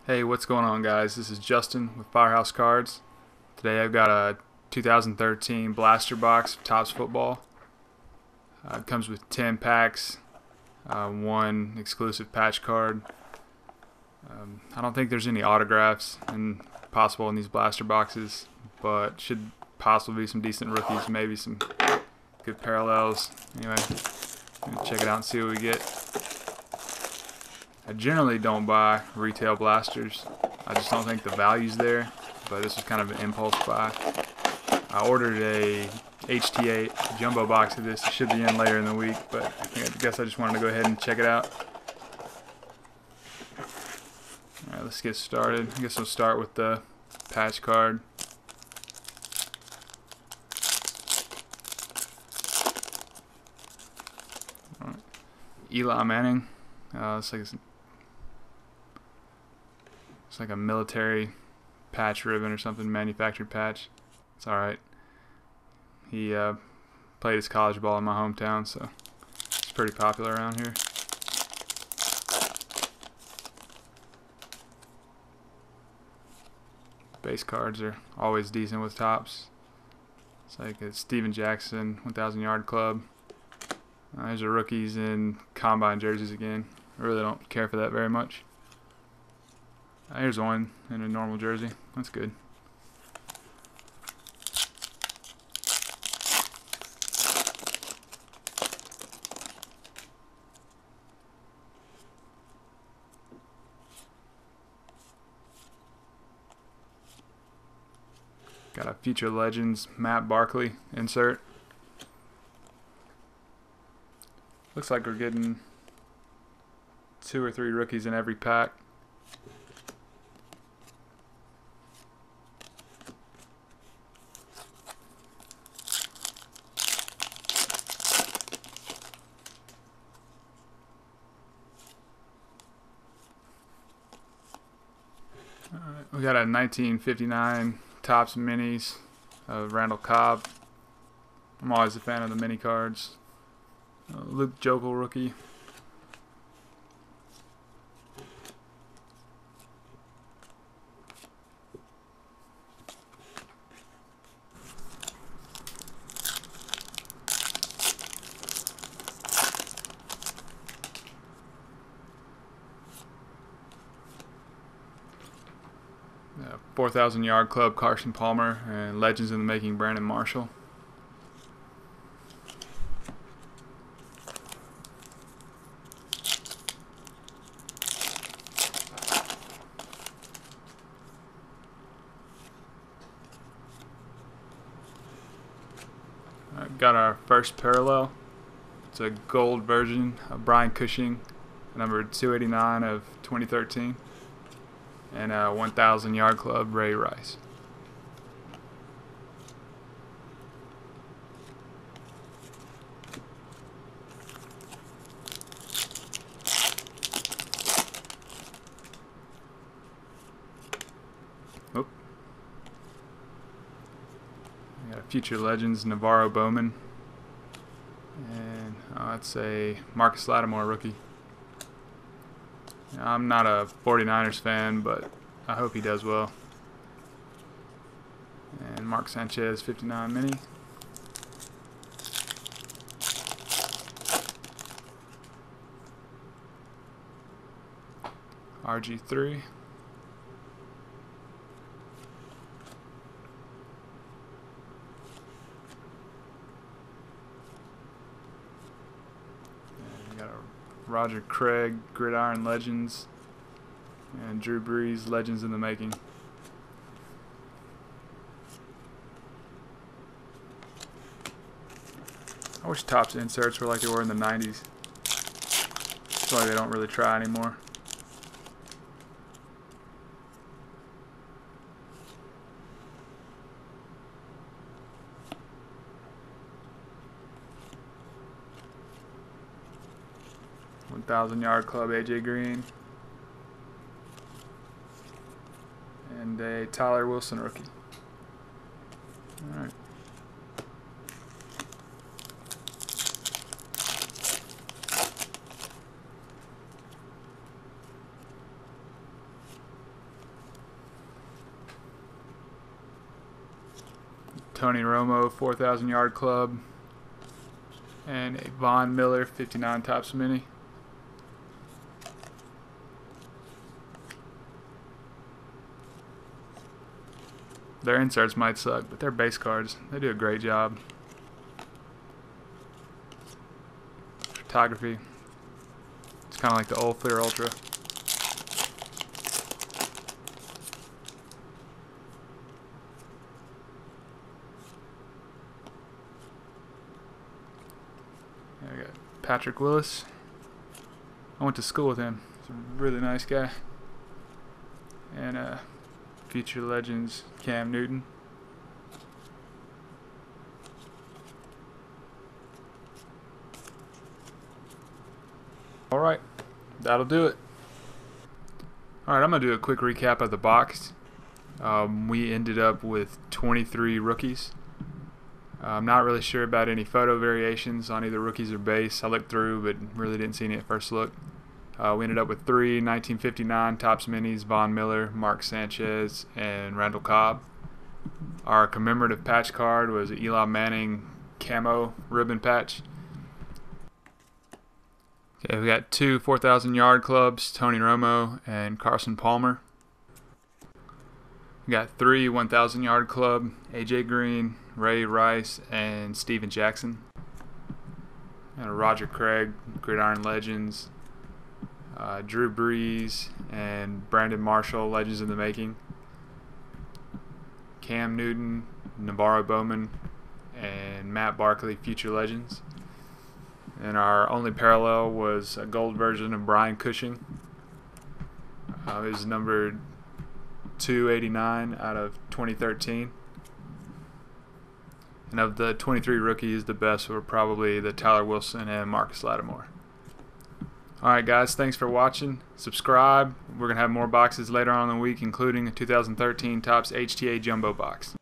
Hey, what's going on, guys? This is Justin with Firehouse Cards. Today I've got a 2013 blaster box of Topps football. It comes with 10 packs, one exclusive patch card. I don't think there's any autographs possible in these blaster boxes, but should possibly be some decent rookies, maybe some good parallels. Anyway, check it out and see what we get. I generally don't buy retail blasters. I just don't think the value's there, but this was kind of an impulse buy. I ordered a HT8 jumbo box of this. It should be in later in the week, but I guess I just wanted to go ahead and check it out. Alright, let's get started. I guess we'll start with the patch card. Eli Manning. It's like a military patch ribbon or something, manufactured patch. It's alright. He played his college ball in my hometown, so it's pretty popular around here. Base cards are always decent with Topps. It's like a Steven Jackson 1,000 yard club. There's the rookies in combine jerseys again. I really don't care for that very much. Here's one in a normal jersey. That's good. Got a Future Legends Matt Barkley insert. Looks like we're getting 2 or 3 rookies in every pack. Alright, we got a 1959 Topps Minis of Randall Cobb. I'm always a fan of the mini cards. Luke Jokel rookie. 4,000 yard club Carson Palmer and Legends in the Making Brandon Marshall. Got our first parallel. It's a gold version of Brian Cushing, number 289 of 2013, and a 1,000 yard club Ray Rice. Oop. Got a Future Legends Navarro Bowman, and that's a Marcus Lattimore rookie. I'm not a 49ers fan, but I hope he does well. And Mark Sanchez 59 mini. RG3. Roger Craig, Gridiron Legends, and Drew Brees, Legends in the Making. I wish Topps inserts were like they were in the 90s. That's why they don't really try anymore. Thousand Yard Club AJ Green, and a Tyler Wilson rookie. All right. Tony Romo 4,000 yard club, and a Von Miller 59 Topps Mini. Their inserts might suck, but their base cards, they do a great job. Photography, it's kind of like the old Fleer Ultra. I got Patrick Willis. I went to school with him. He's a really nice guy. And Future Legends Cam Newton. Alright, that'll do it. Alright, I'm going to do a quick recap of the box. We ended up with 23 rookies. I'm not really sure about any photo variations on either rookies or base. I looked through, but really didn't see any at first look. We ended up with 3 1959 Topps Minis: Von Miller, Mark Sanchez, and Randall Cobb. Our commemorative patch card was Eli Manning camo ribbon patch. Okay, we got 2 4,000 yard clubs: Tony Romo and Carson Palmer. We got 3 1,000 yard club: AJ Green, Ray Rice, and Steven Jackson. And Roger Craig, Gridiron Legends, Drew Brees, and Brandon Marshall, Legends in the Making. Cam Newton, Navarro Bowman, and Matt Barkley, Future Legends. And our only parallel was a gold version of Brian Cushing. It was numbered 289 out of 2013. And of the 23 rookies, the best were probably the Tyler Wilson and Marcus Lattimore. Alright guys, thanks for watching. Subscribe. We're going to have more boxes later on in the week, including a 2013 Topps HTA Jumbo box.